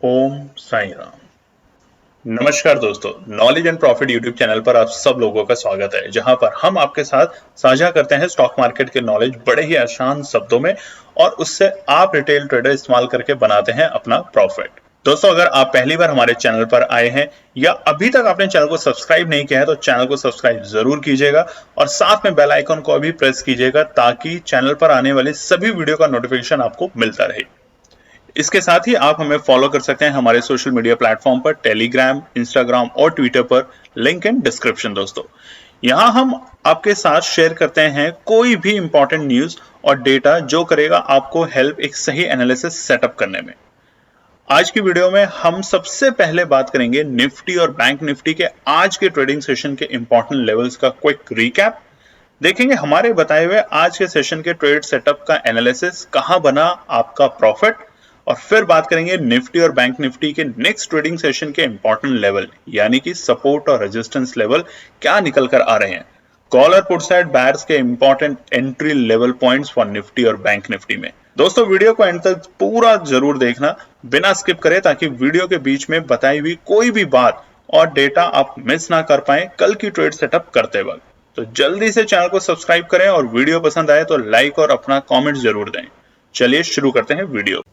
ओम साई राम। नमस्कार दोस्तों, knowledge and profit YouTube channel पर आप सब लोगों का स्वागत है, जहां पर हम आपके साथ साझा करते हैं स्टॉक मार्केट के नॉलेज बड़े ही आसान शब्दों में और उससे आप रिटेल ट्रेडर इस्तेमाल करके बनाते हैं अपना प्रॉफिट। दोस्तों, अगर आप पहली बार हमारे चैनल पर आए हैं या अभी तक आपने चैनल को सब्सक्राइब नहीं किया है तो चैनल को सब्सक्राइब जरूर कीजिएगा और साथ में बेल आइकन को भी प्रेस कीजिएगा ताकि चैनल पर आने वाले सभी वीडियो का नोटिफिकेशन आपको मिलता रहे। इसके साथ ही आप हमें फॉलो कर सकते हैं हमारे सोशल मीडिया प्लेटफॉर्म पर, टेलीग्राम, इंस्टाग्राम और ट्विटर पर, लिंक इन डिस्क्रिप्शन। दोस्तों, यहां हम आपके साथ शेयर करते हैं कोई भी इंपॉर्टेंट न्यूज और डेटा जो करेगा आपको हेल्प एक सही एनालिसिस सेटअप करने में। आज की वीडियो में हम सबसे पहले बात करेंगे निफ्टी और बैंक निफ्टी के आज के ट्रेडिंग सेशन के इंपॉर्टेंट लेवल्स का क्विक रिकैप। देखेंगे हमारे बताए हुए आज के सेशन के ट्रेड सेटअप का एनालिसिस, कहां बना आपका प्रॉफिट, और फिर बात करेंगे निफ्टी और बैंक निफ्टी के नेक्स्ट ट्रेडिंग सेशन के इंपॉर्टेंट लेवल यानी कि सपोर्ट और रेजिस्टेंस लेवल क्या निकल कर आ रहे हैं। कॉल और पुट साइड बायर्स के important entry level points for Nifty और बैंक निफ्टी में। दोस्तों, वीडियो को एंड तक पूरा जरूर देखना बिना स्किप करे, ताकि वीडियो के बीच में बताई हुई कोई भी बात और डेटा आप मिस ना कर पाए कल की ट्रेड सेटअप करते वक्त। तो जल्दी से चैनल को सब्सक्राइब करें और वीडियो पसंद आए तो लाइक और अपना कॉमेंट जरूर दें। चलिए शुरू करते हैं वीडियो।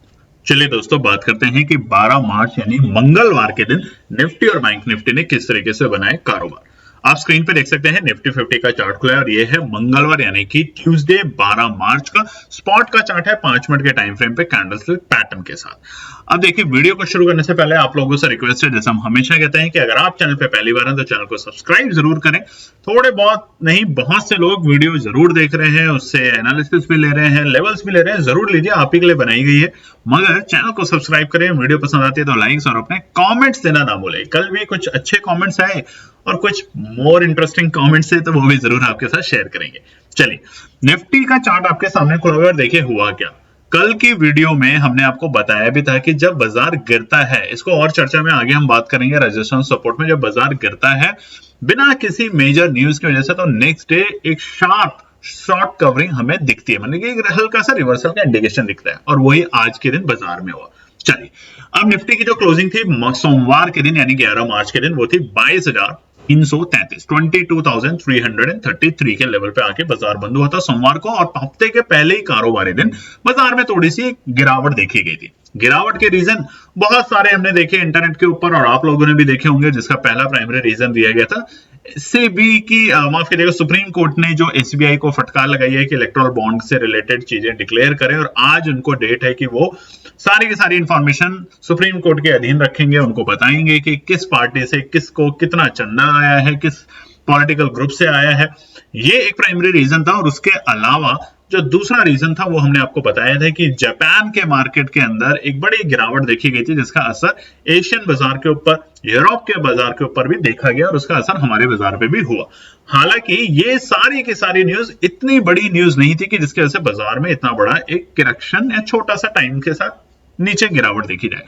चलिए दोस्तों, बात करते हैं कि 12 मार्च यानी मंगलवार के दिन निफ्टी और बैंक निफ्टी ने किस तरीके से बनाए कारोबार। आप स्क्रीन पे देख सकते हैं निफ्टी 50 का चार्ट खुला है और ये है मंगलवार यानी कि ट्यूसडे 12 मार्च का स्पॉट का चार्ट है 5 मिनट के टाइम फ्रेम पे कैंडलस्टिक पैटर्न के साथ। अब देखिए, वीडियो को शुरू करने से पहले आप लोगों से रिक्वेस्ट है, जैसे हम हमेशा कहते हैं कि अगर आप चैनल पे पहली बार हैं तो चैनल को सब्सक्राइब जरूर करें। थोड़े बहुत नहीं, बहुत से लोग वीडियो जरूर देख रहे हैं, उससे एनालिसिस भी ले रहे हैं, लेवल्स भी ले रहे हैं, जरूर लीजिए, आप ही के लिए बनाई गई है। मगर चैनल को सब्सक्राइब करें, वीडियो पसंद आती है तो लाइक्स और अपने कमेंट्स देना ना भूलें। कल भी कुछ अच्छे कमेंट्स आए और कुछ मोर इंटरेस्टिंग कमेंट्स है तो वो भी जरूर आपके साथ शेयर करेंगे। चलिए, निफ्टी का चार्ट आपके सामने खुला हुआ है, देखिए हुआ क्या। कल की वीडियो में हमने आपको बताया भी था कि जब बाजार गिरता है, इसको और चर्चा में आगे हम बात करेंगे रेजिस्टेंस सपोर्ट में, जब बाजार गिरता है बिना किसी मेजर न्यूज की वजह से तो नेक्स्ट डे एक शार्प शॉर्ट कवरिंग हमें दिखती है, मतलब कि एक हल्का सा रिवर्सल का इंडिकेशन दिखता है, और वही आज के दिन बाजार में हुआ। चलिए, अब निफ्टी की जो क्लोजिंग थी सोमवार के दिन यानी 11 मार्च के दिन, वो थी 22,333 22,333 के लेवल पे आके बाजार बंद हुआ था सोमवार को। और हफ्ते के पहले ही कारोबारी दिन बाजार में थोड़ी सी गिरावट देखी गई थी। गिरावट के रीजन बहुत सारे हमने देखे इंटरनेट के ऊपर और आप लोगों ने भी देखे होंगे, जिसका पहला प्राइमरी रीजन दिया गया था सेबी की, माफ कीजिएगा, सुप्रीम कोर्ट ने जो एसबीआई को फटकार लगाई है कि इलेक्ट्रल बॉन्ड से रिलेटेड चीजें डिक्लेयर करें, और आज उनको डेट है कि वो सारी की सारी इंफॉर्मेशन सुप्रीम कोर्ट के अधीन रखेंगे, उनको बताएंगे कि किस पार्टी से किसको कितना चंदा आया है, किस पॉलिटिकल ग्रुप से आया है। ये एक प्राइमरी रीजन था। और उसके अलावा जो दूसरा रीजन था वो हमने आपको बताया था कि जापान के मार्केट के अंदर एक बड़ी गिरावट देखी गई थी, जिसका असर एशियन बाजार के ऊपर, यूरोप के बाजार के ऊपर भी देखा गया और उसका असर हमारे बाजार पे भी हुआ। हालांकि ये सारी की सारी न्यूज इतनी बड़ी न्यूज नहीं थी कि जिसकी वजह से बाजार में इतना बड़ा एक करेक्शन या छोटा सा टाइम के साथ नीचे गिरावट देखी जाए।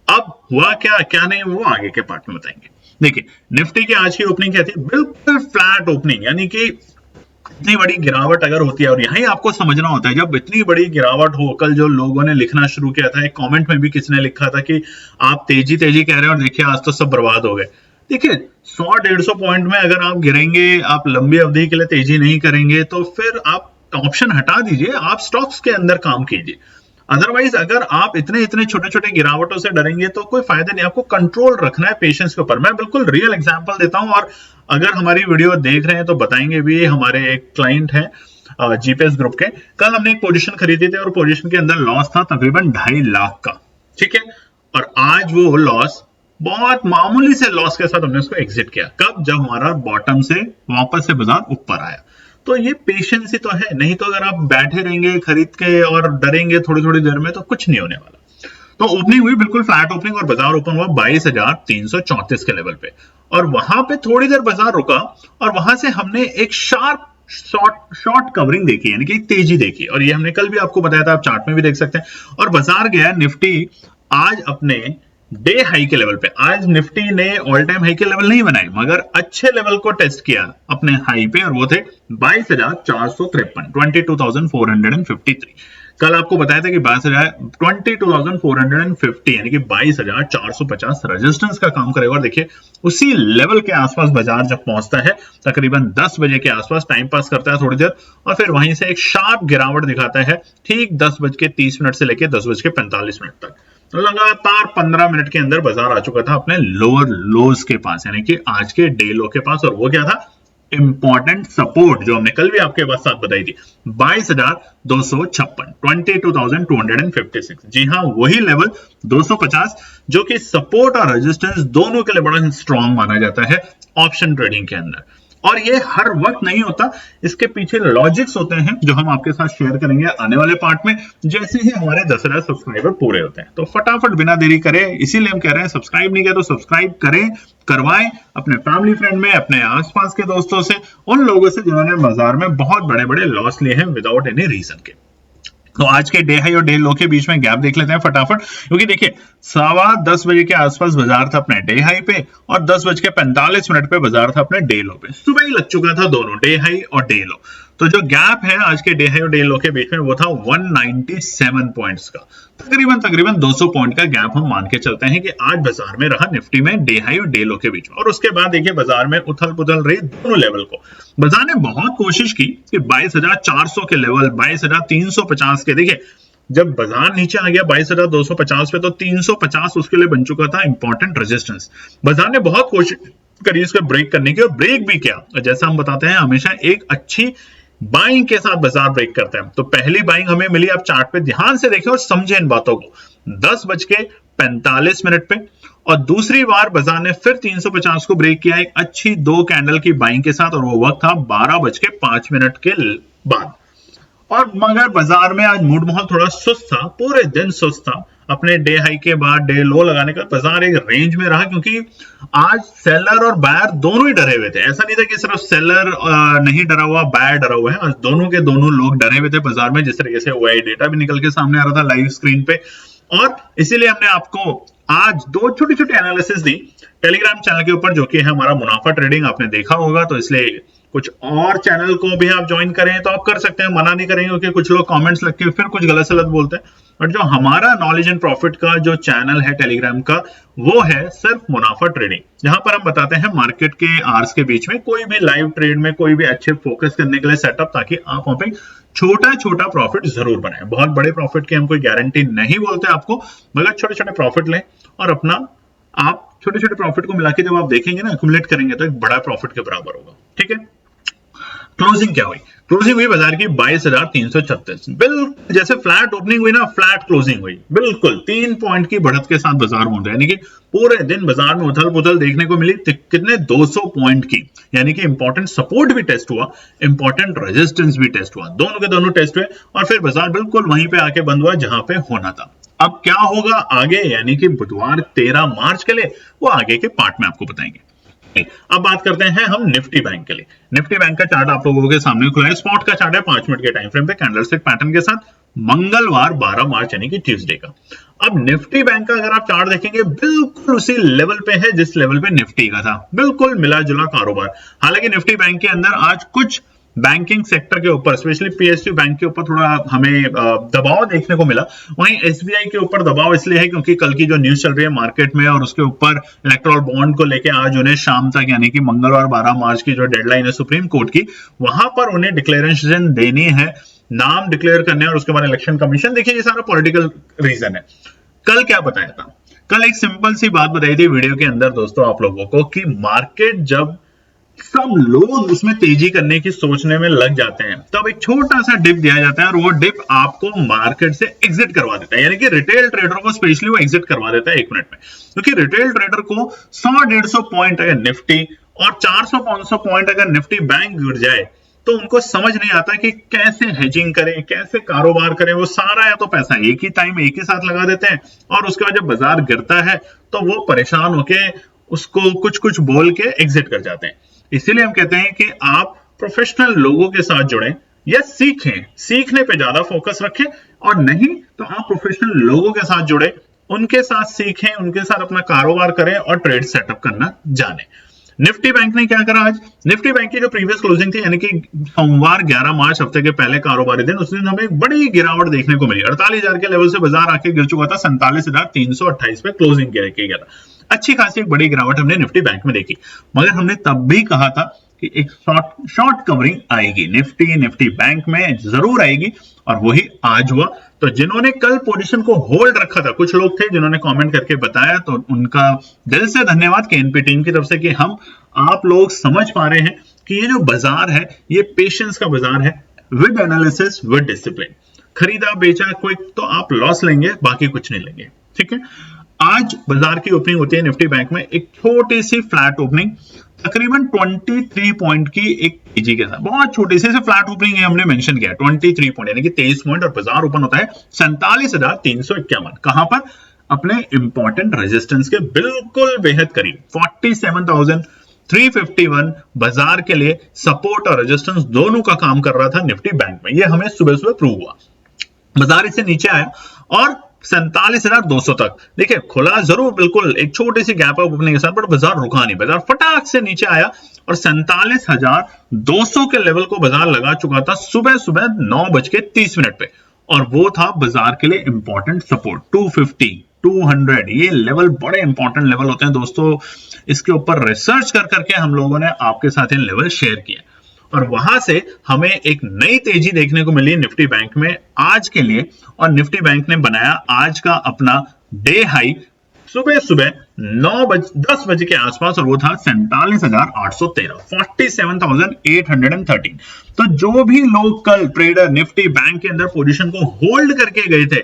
अब हुआ क्या क्या नहीं, वो आगे के पार्ट में बताएंगे। देखिए, निफ्टी की आज की ओपनिंग क्या थी, बिल्कुल फ्लैट ओपनिंग, यानी कि इतनी बड़ी गिरावट अगर होती है, और यही आपको समझना होता है, जब इतनी बड़ी गिरावट हो, कल जो लोगों ने लिखना शुरू किया था, एक कमेंट में भी किसी ने लिखा था कि आप तेजी तेजी कह रहे हैं और देखिए आज तो सब बर्बाद हो गए। देखिए, 100-150 पॉइंट में अगर आप गिरेंगे, आप लंबी अवधि के लिए तेजी नहीं करेंगे, तो फिर आप ऑप्शन हटा दीजिए, आप स्टॉक्स के अंदर काम कीजिए। अदरवाइज अगर आप इतने इतने छोटे छोटे गिरावटों से डरेंगे तो कोई फायदा नहीं। आपको कंट्रोल रखना है पेशेंस के ऊपर। मैं बिल्कुल रियल एग्जांपल देता हूं, और अगर हमारी वीडियो देख रहे हैं तो बताएंगे भी। हमारे एक क्लाइंट है जीपीएस ग्रुप के, कल हमने एक पोजीशन खरीदी थी और पोजीशन के अंदर लॉस था तकरीबन 2.5 लाख का, ठीक है, और आज वो लॉस बहुत मामूली से लॉस के साथ हमने उसको एग्जिट किया। कब? जब हमारा बॉटम से वापस से बाजार ऊपर आया। तो ये पेशेंस ही तो है, नहीं तो अगर आप बैठे रहेंगे खरीद के और डरेंगे थोड़ी थोड़ी देर में तो कुछ नहीं होने वाला। तो ओपनिंग हुई बिल्कुल फ्लैट ओपनिंग और बाजार ओपन हुआ 22,334 के लेवल पे, और वहां पे थोड़ी देर बाजार रुका और वहां से हमने एक शार्प शॉर्ट कवरिंग देखी, यानी कि तेजी देखी, और ये हमने कल भी आपको बताया था, आप चार्ट में भी देख सकते हैं। और बाजार गया निफ्टी आज अपने डे हाई के लेवल पे। आज निफ्टी ने ऑल टाइम हाई के लेवल नहीं बनाए, मगर अच्छे लेवल को टेस्ट किया अपने हाई पे, और वो थे 22,453 22,453। कल आपको बताया था कि 22,450 यानी कि 22,450 रेजिस्टेंस का काम करेगा। और देखिए उसी लेवल के आसपास बाजार जब पहुंचता है तकरीबन 10 बजे के आसपास, टाइम पास करता है थोड़ी देर और फिर वहीं से एक शार्प गिरावट दिखाता है ठीक 10:30 से लेकर 10:45 तक। लगातार 15 मिनट के अंदर बाजार आ चुका था अपने लोअर लोज के पास, यानी कि आज के डे लो के पास। और वो क्या था? इंपॉर्टेंट सपोर्ट जो हमने कल भी आपके पास साथ बताई थी, 22,256, 22,256। जी हाँ, वही लेवल 250 जो कि सपोर्ट और रेजिस्टेंस दोनों के लिए बड़ा स्ट्रॉन्ग माना जाता है ऑप्शन ट्रेडिंग के अंदर। और ये हर वक्त नहीं होता, इसके पीछे लॉजिक्स होते हैं जो हम आपके साथ शेयर करेंगे आने वाले पार्ट में जैसे ही हमारे 10,000 सब्सक्राइबर पूरे होते हैं। तो फटाफट बिना देरी करें, इसीलिए हम कह रहे हैं सब्सक्राइब नहीं किया तो सब्सक्राइब करें, करवाएं अपने फैमिली फ्रेंड में, अपने आसपास के दोस्तों से, उन लोगों से जिन्होंने बाजार में बहुत बड़े बड़े लॉस लिए हैं विदाउट एनी रीजन के। तो आज के डे हाई और डे लो के बीच में गैप देख लेते हैं फटाफट, क्योंकि देखिए 10:15 बजे के आसपास बाजार था अपने डे हाई पे और 10:45 पे बाजार था अपने डे लो पे। सुबह ही लग चुका था दोनों डे हाई और डे लो। तो जो गैप है आज के डे हाई और डे लो के बीच में वो था 197 पॉइंट्स का। तकरीबन 200 पॉइंट का गैप हम मान के चलते हैं कि आज बाजार में रहा निफ्टी में डे हाई और डे लो के बीच में। और उसके बाद देखिए बाजार में उथल पुथल रही दोनों लेवल को। बाजार ने बहुत कोशिश की कि 22,400 के लेवल, 22,350 के, देखिए जब बाजार नीचे आ गया 22,250 पे तो 350 उसके लिए बन चुका था इंपॉर्टेंट रेजिस्टेंस। बाजार ने बहुत कोशिश करी इसको ब्रेक करने की और ब्रेक भी किया। जैसा हम बताते हैं हमेशा एक अच्छी बाइंग के साथ बाजार ब्रेक करते हैं। तो पहली बाइंग हमें मिली, आप चार्ट पे ध्यान से देखें और समझें इन बातों को, 10:45 पे। और दूसरी बार बाजार ने फिर 350 को ब्रेक किया एक अच्छी 2 कैंडल की बाइंग के साथ, और वो वक्त था 12:05 के बाद। और मगर बाजार में आज मूड माहौल थोड़ा सुस्त था, पूरे दिन सुस्त था। अपने डे हाई के बाद डे लो लगाने का बाजार एक रेंज में रहा, क्योंकि आज सेलर और बायर दोनों ही डरे हुए थे। ऐसा नहीं था कि सिर्फ सेलर नहीं डरा हुआ, बायर डरा हुआ है। आज दोनों के दोनों लोग डरे हुए थे बाजार में। जिस तरीके से ओआई डेटा भी निकल के सामने आ रहा था लाइव स्क्रीन पे, और इसीलिए हमने आपको आज 2 छोटी छोटी एनालिसिस दी टेलीग्राम चैनल के ऊपर, जो कि है हमारा मुनाफा ट्रेडिंग, आपने देखा होगा। तो इसलिए कुछ और चैनल को भी आप ज्वाइन करें तो आप कर सकते हैं, मना नहीं करेंगे, क्योंकि कुछ लोग कमेंट्स लिख के फिर कुछ गलत सलत बोलते हैं। और जो हमारा नॉलेज एंड प्रॉफिट का जो चैनल है टेलीग्राम का, वो है सिर्फ मुनाफा ट्रेडिंग, जहां पर हम बताते हैं मार्केट के आवर्स के बीच में कोई भी लाइव ट्रेड में कोई भी अच्छे फोकस करने के लिए सेटअप, ताकि आप वहां पे छोटा छोटा प्रॉफिट जरूर बनाएं। बहुत बड़े प्रॉफिट की हम कोई गारंटी नहीं बोलते आपको, मगर छोटे छोटे प्रॉफिट लें और अपना आप छोटे छोटे प्रॉफिट को मिला के जब आप देखेंगे ना, एक्यूमुलेट करेंगे तो एक बड़ा प्रॉफिट के बराबर होगा। ठीक है, क्लोजिंग क्या हुई? क्लोजिंग हुई बाजार की 22,336। बिल्कुल जैसे फ्लैट ओपनिंग हुई ना, फ्लैट क्लोजिंग हुई। बिल्कुल 3 पॉइंट की बढ़त के साथ बाजार मूव रहा है, यानी कि पूरे दिन बाजार में उथल पुथल देखने को मिली। कितने? 200 पॉइंट की, यानी कि इंपॉर्टेंट सपोर्ट भी टेस्ट हुआ, इंपॉर्टेंट रेजिस्टेंस भी टेस्ट हुआ, दोनों के दोनों टेस्ट हुए। और फिर बाजार बिल्कुल वहीं पे आके बंद हुआ जहां पे होना था। अब क्या होगा आगे, यानी कि बुधवार 13 मार्च के लिए, वो आगे के पार्ट में आपको बताएंगे। अब बात करते हैं हम निफ्टी बैंक के लिए। निफ्टी बैंक का चार्ट आप लोगों के सामने खुला है। स्पॉट का चार्ट है 5 मिनट के टाइम फ्रेम पे कैंडलस्टिक पैटर्न के साथ, मंगलवार 12 मार्च यानी कि ट्यूसडे का। अब निफ्टी बैंक का अगर आप चार्ट देखेंगे, बिल्कुल उसी लेवल पे है जिस लेवल पे निफ्टी का था, बिल्कुल मिला जुला कारोबार। हालांकि निफ्टी बैंक के अंदर आज कुछ बैंकिंग सेक्टर के ऊपर, स्पेशली पीएसयू बैंक के ऊपर थोड़ा हमें दबाव देखने को मिला। वहीं एसबीआई के ऊपर दबाव इसलिए है क्योंकि कल की जो न्यूज चल रही है मार्केट में, और उसके ऊपर इलेक्टोरल बॉन्ड को लेके आज उन्हें शाम तक, यानी कि मंगलवार 12 मार्च की जो डेडलाइन है सुप्रीम कोर्ट की, वहां पर उन्हें डिक्लेरेशन देनी है, नाम डिक्लेयर करने, और उसके बाद इलेक्शन कमीशन। देखिए ये सारा पॉलिटिकल रीजन है। कल क्या बताया था? कल एक सिंपल सी बात बताई थी वीडियो के अंदर दोस्तों आप लोगों को, कि मार्केट जब सब लोग उसमें तेजी करने की सोचने में लग जाते हैं, तब एक छोटा सा डिप दिया जाता है, और वो डिप आपको मार्केट से एग्जिट करवा देता है। यानी कि रिटेल ट्रेडर को स्पेशली वो एग्जिट करवा देता है 1 मिनट में, क्योंकि रिटेल ट्रेडर को 100-150 पॉइंट अगर निफ्टी और 400-500 पॉइंट अगर निफ्टी बैंक गिर जाए, तो उनको समझ नहीं आता कि कैसे हेजिंग करें, कैसे कारोबार करें। वो सारा या तो पैसा एक ही टाइम एक ही साथ लगा देते हैं, और उसके बाद जब बाजार गिरता है तो वो परेशान होके उसको कुछ कुछ बोल के एग्जिट कर जाते हैं। इसीलिए हम कहते हैं कि आप प्रोफेशनल लोगों के साथ जुड़ें या सीखें, सीखने पे ज्यादा फोकस रखें, और नहीं तो आप प्रोफेशनल लोगों के साथ जुड़े, उनके साथ सीखें, उनके साथ अपना कारोबार करें और ट्रेड सेटअप करना जाने। निफ्टी बैंक ने क्या करा आज? निफ्टी बैंक की जो प्रीवियस क्लोजिंग थी यानी कि सोमवार 11 मार्च हफ्ते के पहले कारोबारी दिन, उस दिन हमें बड़ी गिरावट देखने को मिली। 48,000 के लेवल से बाजार आके गिर चुका था, 47,328 पे क्लोजिंग किया गया था। अच्छी खासी एक बड़ी गिरावट हमने निफ्टी बैंक में देखी, मगर हमने तब भी कहा था कि एक शॉर्ट कवरिंग आएगी निफ्टी बैंक में, जरूर आएगी, और वही आज हुआ। तो जिन्होंने कल पोजीशन को होल्ड रखा था, कुछ लोग थे जिन्होंने कमेंट करके बताया, तो उनका दिल से धन्यवाद केएनपी टीम की तरफ से कि हम आप लोग समझ पा रहे हैं कि ये जो बाजार है ये पेशेंस का बाजार है, विद एनालिसिस विद डिसिप्लिन। खरीदा बेचा क्विक तो आप लॉस लेंगे, बाकी कुछ नहीं लेंगे। ठीक है, आज बाजार की ओपनिंग होती है निफ्टी बैंक में, एक छोटी सी फ्लैट ओपनिंग, तकरीबन 23 पॉइंट की एक तेजी के साथ, बहुत छोटी सी फ्लैट ओपनिंग है, हमने मेंशन किया 23 पॉइंट यानी कि 23 पॉइंट, और बाजार ओपन होता है 47,351। कहां पर? अपने इंपॉर्टेंट रेजिस्टेंस के बिल्कुल बेहद करीब 47,351 बाजार के लिए सपोर्ट और रेजिस्टेंस दोनों का काम कर रहा था निफ्टी बैंक में। यह हमें सुबह सुबह प्रूव हुआ। बाजार इससे नीचे आया और 47,200 तक देखिए खुला, जरूर बिल्कुल एक छोटी सी गैप ओपनिंग के साथ, बट बाजार रुका नहीं, बाजार फटाक से नीचे आया और 47,200 के लेवल को बाजार लगा चुका था सुबह सुबह 9:30 पे, और वो था बाजार के लिए इंपॉर्टेंट सपोर्ट 250 200। ये लेवल बड़े इंपॉर्टेंट लेवल होते हैं दोस्तों, इसके ऊपर रिसर्च कर करके हम लोगों ने आपके साथ ये लेवल शेयर किया, और वहां से हमें एक नई तेजी देखने को मिली निफ्टी बैंक में आज के लिए। और निफ्टी बैंक ने बनाया आज का अपना डे हाई सुबह सुबह 10 बजे के आसपास, और वो था 47,813, 47,813। तो जो भी लोग कल ट्रेडर निफ्टी बैंक के अंदर पोजीशन को होल्ड करके गए थे,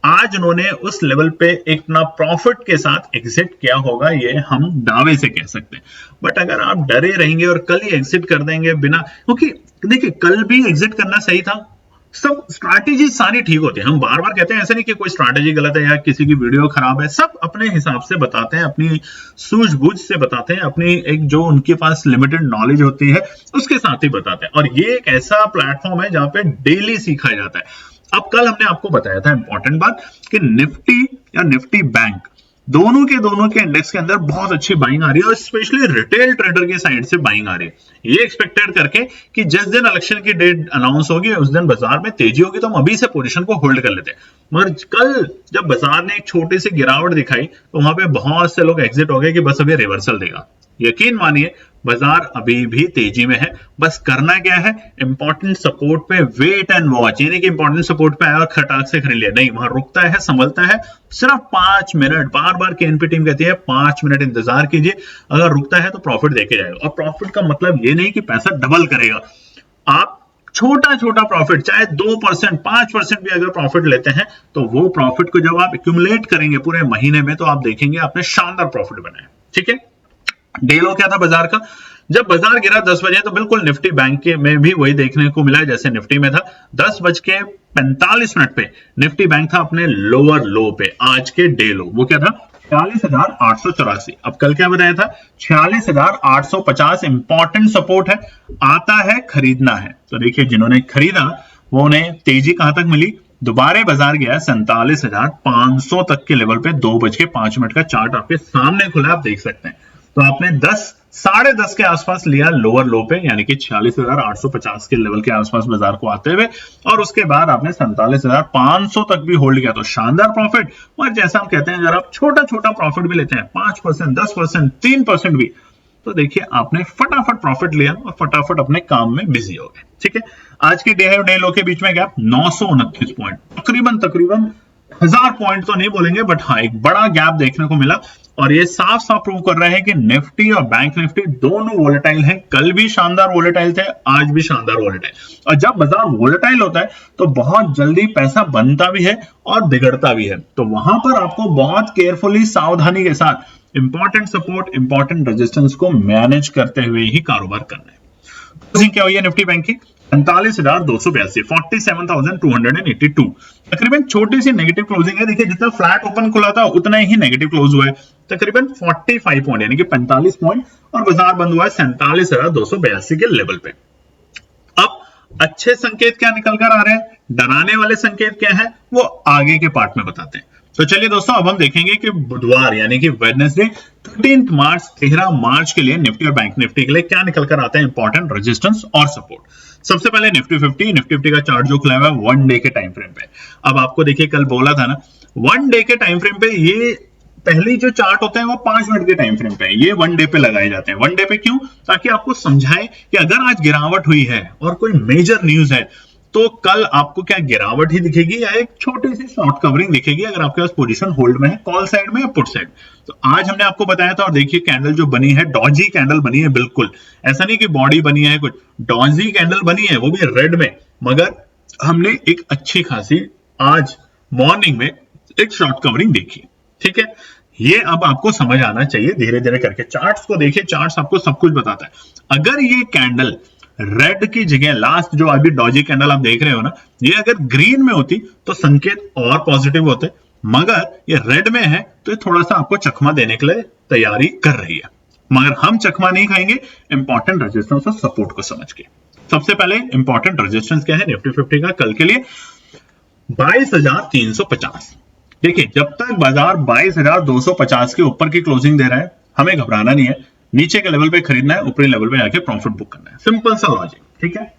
आज उन्होंने उस लेवल पे एक अपना प्रॉफिट के साथ एग्जिट किया होगा, ये हम दावे से कह सकते हैं। बट अगर आप डरे रहेंगे और कल ही एग्जिट कर देंगे बिना, क्योंकि देखिए कल भी एग्जिट करना सही था, सब स्ट्रैटेजी सारी ठीक होती है। हम बार बार कहते हैं ऐसा नहीं कि कोई स्ट्रैटेजी गलत है या किसी की वीडियो खराब है, सब अपने हिसाब से बताते हैं, अपनी सूझबूझ से बताते हैं, अपनी एक जो उनके पास लिमिटेड नॉलेज होती है उसके साथ ही बताते हैं। और ये एक ऐसा प्लेटफॉर्म है जहां पे डेली सीखा जाता है। अब कल हमने आपको बताया था इंपॉर्टेंट बात कि निफ्टी या निफ्टी बैंक दोनों के इंडेक्स के अंदर बहुत अच्छी बाइंग आ रही है, और स्पेशली रिटेल ट्रेडर की साइड से बाइंग आ रही है, ये एक्सपेक्टेड करके कि जिस दिन इलेक्शन की डेट अनाउंस होगी उस दिन बाजार में तेजी होगी, तो हम अभी से पोजीशन को होल्ड कर लेते हैं। मगर कल जब बाजार ने एक छोटी सी गिरावट दिखाई तो वहां पे बहुत से लोग एग्जिट हो गए कि बस अभी रिवर्सल देगा। यकीन मानिए बाजार अभी भी तेजी में है, बस करना क्या है, इंपॉर्टेंट सपोर्ट पे वेट एंड वॉच, यानी कि इंपॉर्टेंट सपोर्ट पे आया और खटाक से खरीद लिया नहीं, वहां रुकता है, संभलता है, सिर्फ 5 मिनट, बार बार केएनपी टीम कहती है 5 मिनट इंतजार कीजिए, अगर रुकता है तो प्रॉफिट देके जाएगा। और प्रॉफिट का मतलब ये नहीं कि पैसा डबल करेगा, आप छोटा छोटा प्रॉफिट चाहे 2% 5% भी अगर प्रॉफिट लेते हैं तो वो प्रॉफिट को जब आप एक्यूमुलेट करेंगे पूरे महीने में तो आप देखेंगे आपने शानदार प्रॉफिट बनाया। ठीक है, डे लो क्या था बाजार का? जब बाजार गिरा 10 बजे तो बिल्कुल निफ्टी बैंक के में भी वही देखने को मिला जैसे निफ्टी में था। 10:45 पे निफ्टी बैंक था अपने लोअर लो पे, आज के डे लो वो क्या था? 46,884। अब कल क्या बताया था? 46,850 इंपॉर्टेंट सपोर्ट है, आता है खरीदना है। तो देखिए जिन्होंने खरीदा वो उन्हें तेजी कहां तक मिली? दोबारा बाजार गया 47,500 तक के लेवल पे। 2:05 का चार्ट आपके सामने खुला, आप देख सकते हैं। तो आपने 10 के आसपास लिया लोअर लो पे, यानी कि 46,850 के लेवल के आसपास बाजार को आते हुए, और उसके बाद आपने 47,500 तक भी होल्ड किया, तो शानदार प्रॉफिट। और जैसा हम कहते हैं अगर आप छोटा छोटा प्रॉफिट भी लेते हैं 5%, 10%, 3% भी, तो देखिए आपने फटाफट प्रॉफिट लिया और फटाफट अपने काम में बिजी हो गए। ठीक है, आज की डे लो के बीच में गैप 929 पॉइंट, तकरीबन 1000 पॉइंट तो नहीं बोलेंगे, बट हाँ एक बड़ा गैप देखने को मिला। और ये साफ साफ प्रूव कर रहा है कि निफ्टी और बैंक निफ्टी दोनों वोलेटाइल हैं। कल भी शानदार वोलेटाइल थे, आज भी शानदार वोलेटाइल। और जब बाजार वोलेटाइल होता है तो बहुत जल्दी पैसा बनता भी है और बिगड़ता भी है, तो वहां पर आपको बहुत केयरफुली सावधानी के साथ इंपॉर्टेंट सपोर्ट इंपॉर्टेंट रेजिस्टेंस को मैनेज करते हुए ही कारोबार करना है। क्या हुई है निफ्टी बैंक की? 47,282, 47,282। तकरीबन छोटी सी नेगेटिव क्लोजिंग है। देखिए जितना फ्लैट ओपन खुला था उतना ही नेगेटिव क्लोज हुआ है, तकरीबन 45 पॉइंट यानी कि 45 पॉइंट, और बाजार बंद हुआ है 47,282 के लेवल पे। अब अच्छे संकेत क्या निकल कर आ रहे हैं, डराने वाले संकेत क्या है, वो आगे के पार्ट में बताते हैं। तो चलिए दोस्तों, अब हम देखेंगे कि बुधवार यानी कि वेडनेसडे 13 मार्च के लिए निफ्टी और बैंक निफ्टी के लिए क्या निकल कर आता है इंपॉर्टेंट रेजिस्टेंस और सपोर्ट। सबसे पहले निफ्टी 50 का चार्ट जो खुला हुआ है 1 डे के टाइम फ्रेम पे। अब आपको देखिए कल बोला था ना 1 डे के टाइम फ्रेम पे ये पहले जो चार्ट होते हैं वो 5 मिनट के टाइम फ्रेम पे है, ये 1 डे पे लगाए जाते हैं। 1 डे पे क्यों? ताकि आपको समझाए कि अगर आज गिरावट हुई है और कोई मेजर न्यूज है तो कल आपको क्या गिरावट ही दिखेगी या एक छोटी सी शॉर्ट कवरिंग दिखेगी अगर आपके पास पोजीशन होल्ड में है, कॉल साइड में या पुट साइड। तो आज हमने आपको बताया था और देखिए कैंडल जो बनी है डॉजी कैंडल बनी है, बिल्कुल ऐसा नहीं कि बॉडी बनी है, कुछ डॉजी कैंडल बनी है, वो भी रेड में। मगर हमने एक अच्छी खासी आज मॉर्निंग में एक शॉर्ट कवरिंग देखी, ठीक है। ये अब आपको समझ आना चाहिए धीरे धीरे करके। चार्ट्स को देखिए, चार्ट्स आपको सब कुछ बताता है। अगर ये कैंडल रेड की जगह लास्ट जो अभी डॉजी कैंडल आप देख रहे हो ना, ये अगर ग्रीन में होती तो संकेत और पॉजिटिव होते, मगर ये रेड में है तो ये थोड़ा सा आपको चकमा देने के लिए तैयारी कर रही है। मगर हम चकमा नहीं खाएंगे इंपॉर्टेंट रेजिस्टेंस और सपोर्ट को समझ के। सबसे पहले इंपॉर्टेंट रेजिस्टेंस क्या है निफ्टी 50 का कल के लिए? 22,350। देखिए जब तक बाजार 22,250 के ऊपर की क्लोजिंग दे रहा है हमें घबराना नहीं है, नीचे के लेवल पे खरीदना है, ऊपरी लेवल पे जाके प्रॉफिट बुक करना है, सिंपल सा लॉजिक, ठीक है।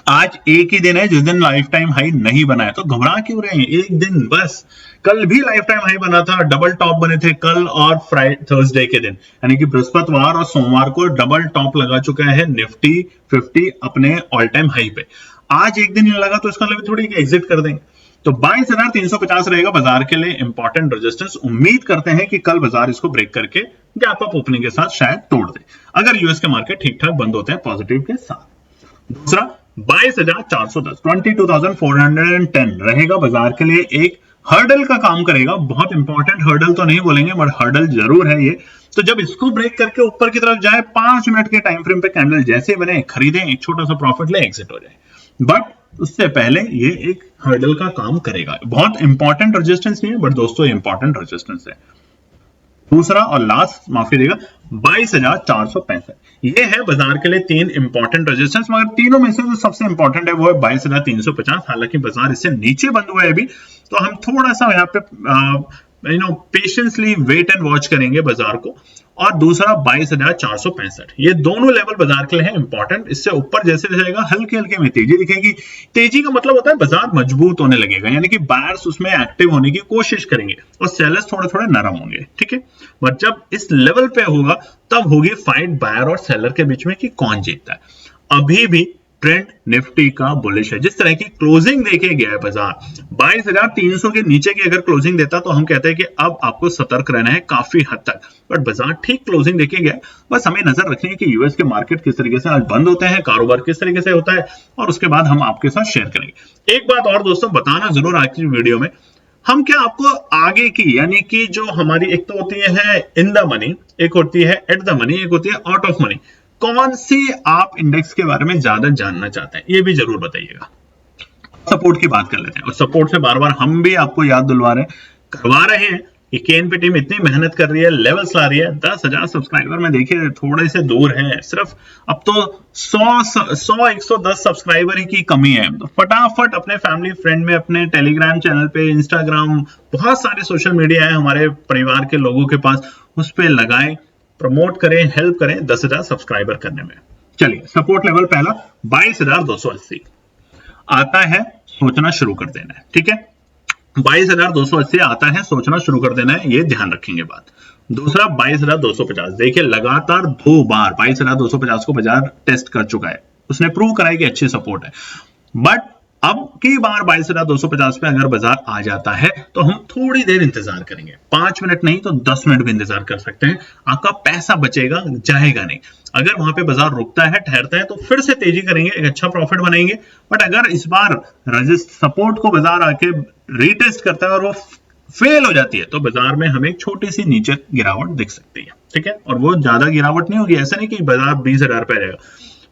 आज एक ही दिन है जिस दिन लाइफ टाइम हाई नहीं बना है, तो घबरा क्यों रहे हैं? एक दिन बस। कल भी लाइफ टाइम हाई बना था, डबल टॉप बने थे कल और थर्सडे के दिन, यानी कि बृहस्पतिवार और सोमवार को डबल टॉप लगा चुका है निफ्टी 50 अपने ऑल टाइम हाई पे। आज एक दिन लगा तो इसका मतलब थोड़ी एग्जिट कर देंगे। तो 22,350 रहेगा बाजार के लिए इंपॉर्टेंट रेजिस्टेंस। उम्मीद करते हैं कि कल बाजार इसको ब्रेक करके गैप अप ओपनिंग के साथ शायद तोड़ दे, अगर यूएस के मार्केट ठीक ठाक बंद होते हैं पॉजिटिव के साथ। दूसरा 22,410 22,410 रहेगा बाजार के लिए एक हर्डल का काम करेगा। बहुत इंपॉर्टेंट हर्डल तो नहीं बोलेंगे बट हर्डल जरूर है ये। तो जब इसको ब्रेक करके ऊपर की तरफ जाए 5 मिनट के टाइम फ्रेम पे कैंडल जैसे बने, खरीदें, एक छोटा सा प्रॉफिट ले, एग्जिट हो जाए। बट उससे पहले ये एक हर्डल का काम करेगा। बहुत इंपॉर्टेंट रेजिस्टेंस नहीं है बट दोस्तों इंपॉर्टेंट रेजिस्टेंस है। दूसरा और लास्ट माफ कीजिएगा 22,465, ये है बाजार के लिए 3 इंपॉर्टेंट रेजिस्टेंस। मगर तीनों में से जो सबसे इंपॉर्टेंट है वो है 22,350। हालांकि बाजार इससे नीचे बंद हुआ है अभी, तो हम थोड़ा सा यहाँ पे पेशेंसली वेट एंड वॉच करेंगे बाजार को। और दूसरा 22,465, ये दोनों लेवल बाजार के लिए है इंपॉर्टेंट। इससे ऊपर जैसे जाएगा हल्के हल्के में तेजी दिखेगी। तेजी का मतलब होता है बाजार मजबूत होने लगेगा, यानी कि बायर्स उसमें एक्टिव होने की कोशिश करेंगे और सेलर्स थोड़े थोड़े नरम होंगे, ठीक है। बट जब इस लेवल पे होगा तब होगी फाइट बायर और सेलर के बीच में कि कौन जीतता है। अभी भी ट्रेंड निफ्टी का बुलिश है। जिस तरह की क्लोजिंग देखे गया है बाजार 22,300 के नीचे की अगर क्लोजिंग देता तो हम कहते हैं कि अब आपको सतर्क रहना है काफी हद तक। बट बाजार ठीक क्लोजिंग देखे गया, बस हमें नजर रखनी है कि यूएस के मार्केट किस तरीके से आज बंद होते हैं, कारोबार किस तरीके से होता है, और उसके बाद हम आपके साथ शेयर करेंगे। एक बात और दोस्तों बताना जरूर आज की वीडियो में, हम क्या आपको आगे की यानी कि जो हमारी एक तो होती है इन द मनी, एक होती है एट द मनी, एक होती है आउट ऑफ मनी, कौन सी आप इंडेक्स के बारे में ज्यादा जानना चाहते हैं ये भी जरूर बताइएगा। सपोर्ट की बात कर लेते हैं और सपोर्ट से बार बार हम भी आपको याद करवा रहे हैं कि केएनपी टीम इतनी मेहनत कर रही है, लेवल्स ला रही है। 10,000 सब्सक्राइबर में देखिए थोड़े से दूर है, सिर्फ अब तो 100-110 सब्सक्राइबर ही की कमी है। तो फटाफट अपने फैमिली फ्रेंड में, अपने टेलीग्राम चैनल पे, इंस्टाग्राम, बहुत सारे सोशल मीडिया है हमारे परिवार के लोगों के पास, उस पर लगाएं, प्रमोट करें, हेल्प करें 10,000 सब्सक्राइबर करने में। चलिए सपोर्ट लेवल पहला 22,280 आता है, सोचना शुरू कर देना है, ठीक है। 22,280 आता है, सोचना शुरू कर देना है, ये ध्यान रखेंगे बात। दूसरा 22,250, देखिए लगातार 2 बार 22,250 को बाजार टेस्ट कर चुका है, उसने प्रूव कराई कि अच्छी सपोर्ट है। बट अब की बार 22,250 पे अगर बाजार आ जाता है तो हम थोड़ी देर इंतजार करेंगे, 5 मिनट नहीं तो 10 मिनट भी इंतजार कर सकते हैं। आपका पैसा बचेगा, जाएगा नहीं। अगर वहां पे बाजार रुकता है, ठहरता है तो फिर से तेजी करेंगे, एक अच्छा प्रॉफिट बनाएंगे। बट अगर इस बार सपोर्ट को बाजार आके रीटेस्ट करता है और वो फेल हो जाती है तो बाजार में हमें एक छोटी सी नीचे गिरावट दिख सकती है, ठीक है। और वो ज्यादा गिरावट नहीं होगी, ऐसा नहीं कि बाजार 20,000 पे रहेगा।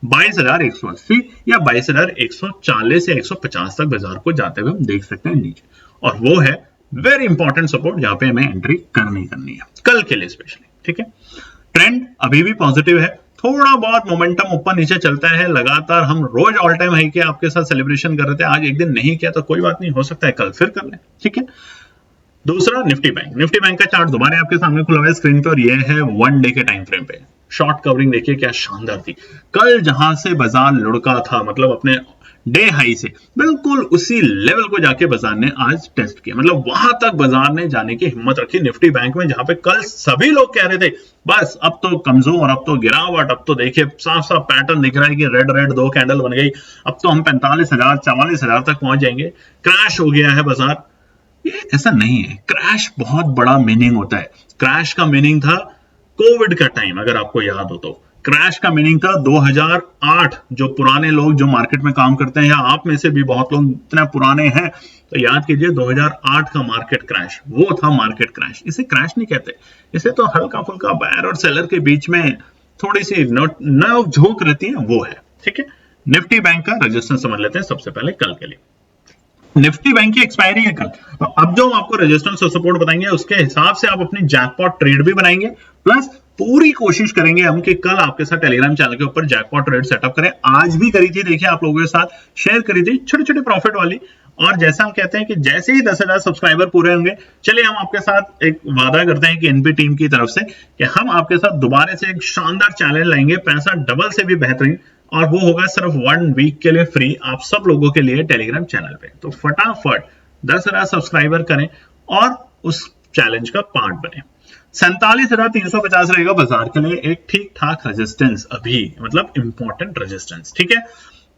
22,180 या 22,140 या 150 तक बाजार को जाते हुए हम देख सकते हैं नीचे, और वो है वेरी इंपॉर्टेंट सपोर्ट जहां पे हमें एंट्री करनी है कल के लिए स्पेशली, ठीक है। ट्रेंड अभी भी पॉजिटिव है, थोड़ा बहुत मोमेंटम ऊपर नीचे चलता है लगातार। हम रोज ऑल टाइम हाई के आपके साथ सेलिब्रेशन कर रहे थे, आज एक दिन नहीं किया तो कोई बात नहीं, हो सकता है कल फिर कर लें, ठीक है। दूसरा निफ्टी बैंक का चार्ट दोबारा आपके सामने खुला हुआ है स्क्रीन पे और ये है 1 डे के टाइम फ्रेम पे। शॉर्ट कवरिंग देखिए क्या शानदार थी। कल जहां से बाजार लुढ़का था, मतलब अपने डे हाई से बिल्कुल उसी लेवल को जाके बाजार ने आज टेस्ट किया, मतलब वहां तक बाजार ने जाने की हिम्मत रखी निफ्टी बैंक में, जहां पे कल सभी लोग कह रहे थे बस अब तो कमजोर, अब तो गिरावट, अब तो देखिए साफ साफ पैटर्न दिख रहा है कि रेड रेड 2 कैंडल बन गई, अब तो हम 45,000 44,000 तक पहुंच जाएंगे, क्रैश हो गया है बाजार। ये ऐसा नहीं है। क्रैश बहुत बड़ा मीनिंग होता है। क्रैश का मीनिंग था कोविड का टाइम, अगर आपको याद हो तो क्रैश का मीनिंग था 2008। जो पुराने लोग जो मार्केट में काम करते हैं या आप में से भी बहुत लोग इतना पुराने हैं तो याद कीजिए 2008 का मार्केट क्रैश, वो था मार्केट क्रैश। इसे क्रैश नहीं कहते, इसे तो हल्का फुल्का बायर और सेलर के बीच में थोड़ी सी नोक झोंक रहती है, वो है। ठीक है, निफ्टी बैंक का रजिस्टेंस समझ लेते हैं सबसे पहले कल के लिए। निफ्टी बैंक की एक्सपायरी है कल, तो अब जो हम आपको रेजिस्टेंस और सपोर्ट बताएंगे उसके हिसाब से आप अपनी जैकपॉट ट्रेड भी बनाएंगे, प्लस पूरी कोशिश करेंगे हम कि कल आपके साथ टेलीग्राम चैनल के ऊपर जैकपॉट ट्रेड सेटअप करें। आज भी करी थी, देखिए आप लोगों के साथ शेयर करी थी छोटे छोटे प्रॉफिट वाली। और जैसा हम कहते हैं कि जैसे ही 10,000 सब्सक्राइबर पूरे होंगे, चलिए हम आपके साथ एक वादा करते हैं कि एनपी टीम की तरफ से कि हम आपके साथ दोबारा से एक शानदार चैलेंज लाएंगे, पैसा डबल से भी बेहतरीन, और वो होगा सिर्फ 1 वीक के लिए फ्री आप सब लोगों के लिए टेलीग्राम चैनल पे। तो फटाफट 10,000 सब्सक्राइबर करें और उस चैलेंज का पार्ट बने। 47,350 रहेगा बाजार के लिए एक ठीक ठाक रेजिस्टेंस, अभी मतलब इंपॉर्टेंट रेजिस्टेंस। ठीक है,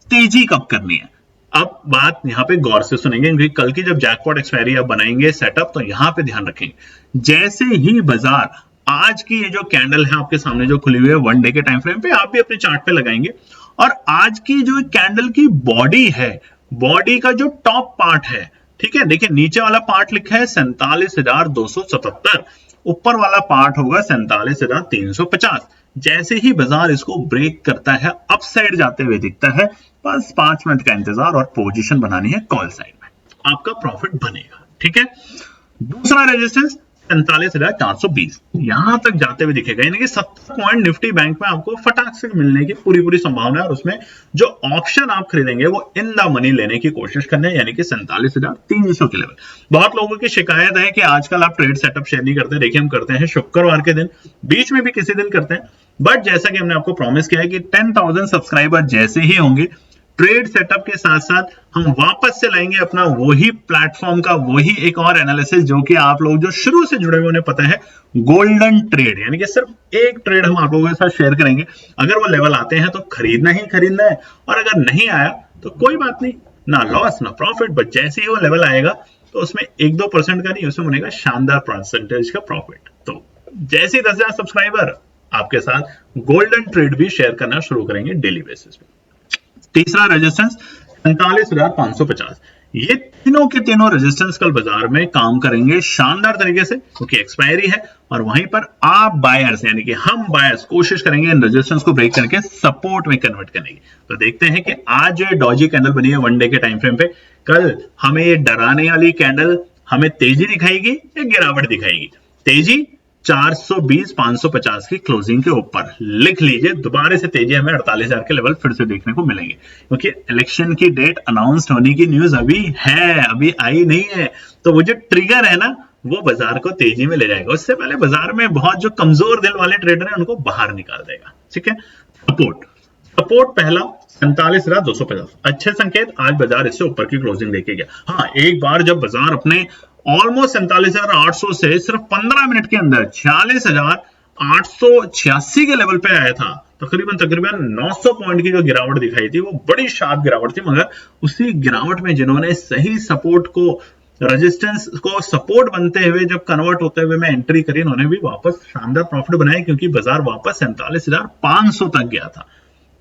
तेजी कब करनी है, अब बात यहां पे गौर से सुनेंगे क्योंकि कल की जब जैकपॉट एक्सपायरी आप बनाएंगे सेटअप, तो यहां पे ध्यान रखेंगे। जैसे ही बाजार आज की ये जो कैंडल है आपके सामने जो खुली हुई है 1 डे के टाइम फ्रेम पे, आप भी अपने चार्ट पे लगाएंगे, और आज की जो कैंडल की बॉडी है, बॉडी का जो टॉप पार्ट है, ठीक है, देखिए नीचे वाला पार्ट लिखा है 47,277, ऊपर वाला पार्ट होगा 47,350। जैसे ही बाजार इसको ब्रेक करता है, अप साइड जाते हुए दिखता है, बस 5 मिनट का इंतजार और पोजीशन बनानी है कॉल साइड में, आपका प्रॉफिट बनेगा। ठीक है, दूसरा रेजिस्टेंस 47,420 यहां तक जाते हुए दिखेगा, यानी कि 70 पॉइंट निफ्टी बैंक में आपको फटाक से मिलने की पूरी संभावना है, और उसमें जो ऑप्शन आप खरीदेंगे वो इन द मनी लेने की कोशिश करने, यानी कि 47,300 के लेवल। बहुत लोगों की शिकायत है कि आजकल आप ट्रेड सेटअप शेयर नहीं करते। देखिए हम करते हैं शुक्रवार के दिन, बीच में भी किसी दिन करते हैं, बट जैसा कि हमने आपको प्रॉमिस किया है कि 10,000 सब्सक्राइबर जैसे ही होंगे, ट्रेड सेटअप के साथ साथ हम वापस से लाएंगे अपना वही प्लेटफॉर्म का वही एक और एनालिसिस, जो कि आप लोग जो शुरू से जुड़े हुए उन्हें पता है, गोल्डन ट्रेड, यानी कि सिर्फ एक ट्रेड हम आप लोगों के साथ शेयर करेंगे। अगर वो लेवल आते हैं तो खरीदना ही खरीदना है, और अगर नहीं आया तो कोई बात नहीं, ना लॉस ना प्रॉफिट, बट जैसे ही वो लेवल आएगा तो उसमें 1-2% का नहीं, उसमें बनेगा शानदार परसेंटेज का प्रॉफिट। तो जैसे ही 10,000 सब्सक्राइबर आपके साथ गोल्डन ट्रेड भी शेयर करना शुरू करेंगे डेली बेसिस पे। तीसरा रेजिस्टेंस 47,550, ये तीनों के तीनों रेजिस्टेंस कल बाजार में काम करेंगे शानदार तरीके से, क्योंकि एक्सपायरी है, और वहीं पर आप बायर्स यानी कि हम बायर्स कोशिश करेंगे इन रेजिस्टेंस को ब्रेक करके सपोर्ट में कन्वर्ट करने की। तो देखते हैं कि आज जो डॉजी कैंडल बनी है 1 डे के टाइम फ्रेम पे, कल हमें ये डराने वाली कैंडल हमें तेजी दिखाएगी या गिरावट दिखाएगी। तेजी 420-550 की क्लोजिंग के ऊपर, लिख लीजिए दोबारा से तेजी हमें 48,000 के लेवल फिर से देखने को मिलेंगे, क्योंकि इलेक्शन की डेट अनाउंस होने की न्यूज अभी है, अभी आई नहीं है, तो वो जो ट्रिगर है ना वो बाजार को तेजी में ले जाएगा। उससे पहले बाजार में बहुत जो कमजोर दिल वाले ट्रेडर हैं उनको बाहर निकाल देगा। ठीक है, सपोर्ट पहला 47,250, अच्छे संकेत, आज बाजार इससे ऊपर की क्लोजिंग लेके गया। हाँ, एक बार जब बाजार अपने ऑलमोस्ट 47,800 से सिर्फ 15 मिनट के अंदर 46,886 के लेवल पे आया था, तकरीबन 900 पॉइंट की जो गिरावट दिखाई थी वो बड़ी शार्प गिरावट थी, मगर उसी गिरावट में जिन्होंने सही सपोर्ट को, रेजिस्टेंस को सपोर्ट बनते हुए जब कन्वर्ट होते हुए मैं एंट्री करी, उन्होंने भी वापस शानदार प्रॉफिट बनाया, क्योंकि बाजार वापस 47,500 तक गया था।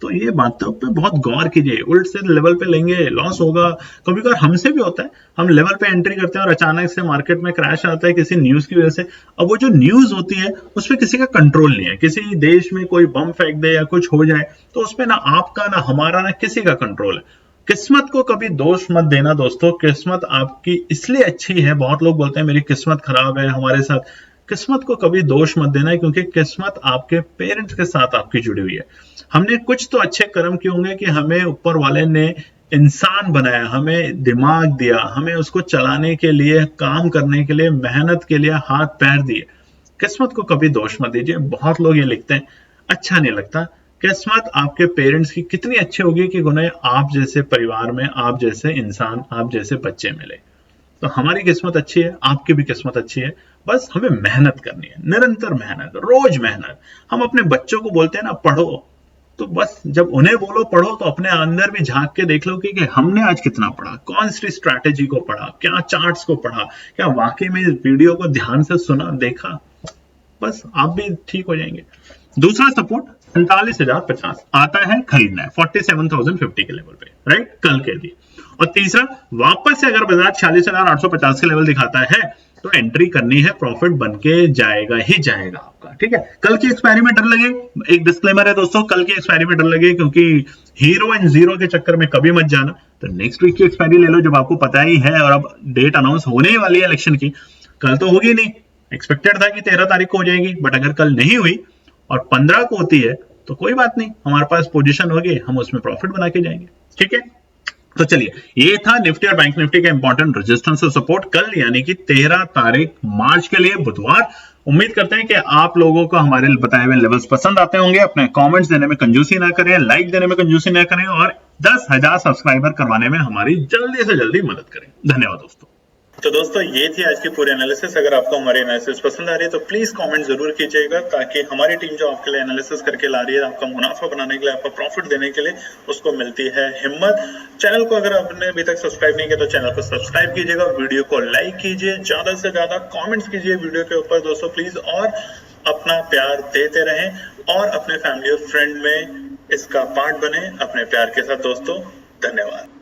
तो ये बातों पे बहुत गौर कीजिए, उल्ट से लेवल पे लेंगे लॉस होगा। कभी कभार हमसे भी होता है, हम लेवल पे एंट्री करते हैं और अचानक से मार्केट में क्रैश आता है किसी न्यूज की वजह से। अब वो जो न्यूज होती है उस पर किसी का कंट्रोल नहीं है, किसी देश में कोई बम फेंक दे या कुछ हो जाए तो उस पर ना आपका ना हमारा ना किसी का कंट्रोल है। किस्मत को कभी दोष मत देना दोस्तों, किस्मत आपकी इसलिए अच्छी है, बहुत लोग बोलते हैं मेरी किस्मत खराब है हमारे साथ, किस्मत को कभी दोष मत देना, क्योंकि किस्मत आपके पेरेंट्स के साथ आपकी जुड़ी हुई है। हमने कुछ तो अच्छे कर्म किए होंगे कि हमें ऊपर वाले ने इंसान बनाया, हमें दिमाग दिया, हमें उसको चलाने के लिए, काम करने के लिए, मेहनत के लिए हाथ पैर दिए। किस्मत को कभी दोष मत दीजिए। बहुत लोग ये लिखते हैं, अच्छा नहीं लगता। किस्मत आपके पेरेंट्स की कितनी अच्छी होगी कि उन्हें आप जैसे परिवार में, आप जैसे इंसान, आप जैसे बच्चे मिले। तो हमारी किस्मत अच्छी है, आपकी भी किस्मत अच्छी है। बस हमें मेहनत करनी है, निरंतर मेहनत, रोज मेहनत। हम अपने बच्चों को बोलते हैं ना पढ़ो, तो बस जब उन्हें बोलो पढ़ो तो अपने अंदर भी झांक के देख लो कि हमने आज कितना पढ़ा, कौन सी स्ट्रैटेजी को पढ़ा, क्या चार्ट्स को पढ़ा, क्या वाकई में इस वीडियो को ध्यान से सुना, देखा। बस आप भी ठीक हो जाएंगे। दूसरा सपोर्ट 47,050 आता है, खरीदना है 47,050 के लेवल पे, राइट, कल के लिए। और तीसरा, वापस से अगर बाजार 46,850 के लेवल दिखाता है तो एंट्री करनी है, प्रॉफिट बन के जाएगा ही जाएगा आपका, ठीक है। कल की एक्सपायरी में डर लगे, एक डिस्क्लेमर है दोस्तों, कल की एक्सपायरी में डर लगे क्योंकि हीरो एंड जीरो के चक्कर में कभी मत जाना। तो नेक्स्ट वीक की एक्सपायरी ले लो जब आपको पता ही है, और अब डेट अनाउंस होने ही वाली है इलेक्शन की। कल तो होगी नहीं, एक्सपेक्टेड था कि 13 तारीख को हो जाएगी, बट अगर कल नहीं हुई और 15 को होती है तो कोई बात नहीं, हमारे पास पोजीशन होगी, हम उसमें प्रॉफिट बना के जाएंगे, ठीक है। तो चलिए, ये था निफ्टी और बैंक निफ्टी का इंपॉर्टेंट रेजिस्टेंस और सपोर्ट कल, यानी कि 13 तारीख मार्च के लिए, बुधवार। उम्मीद करते हैं कि आप लोगों को हमारे बताए हुए लेवल्स पसंद आते होंगे। अपने कमेंट्स देने में कंजूसी ना करें, लाइक देने में कंजूसी ना करें, और 10,000 सब्सक्राइबर करवाने में हमारी जल्दी से जल्दी मदद करें। धन्यवाद दोस्तों। तो दोस्तों, ये थी आज की पूरी एनालिसिस। अगर आपको हमारी एनालिसिस पसंद आ रही है तो प्लीज कमेंट जरूर कीजिएगा, ताकि हमारी टीम जो आपके लिए एनालिसिस करके ला रही है, आपका मुनाफा बनाने के लिए, आपका प्रॉफिट देने के लिए, उसको मिलती है हिम्मत। चैनल को अगर आपने अभी तक सब्सक्राइब नहीं किया तो चैनल को सब्सक्राइब कीजिएगा, वीडियो को लाइक कीजिए, ज्यादा से ज्यादा कॉमेंट्स कीजिए वीडियो के ऊपर दोस्तों प्लीज, और अपना प्यार देते रहें और अपने फैमिली और फ्रेंड में इसका पार्ट बने अपने प्यार के साथ दोस्तों। धन्यवाद।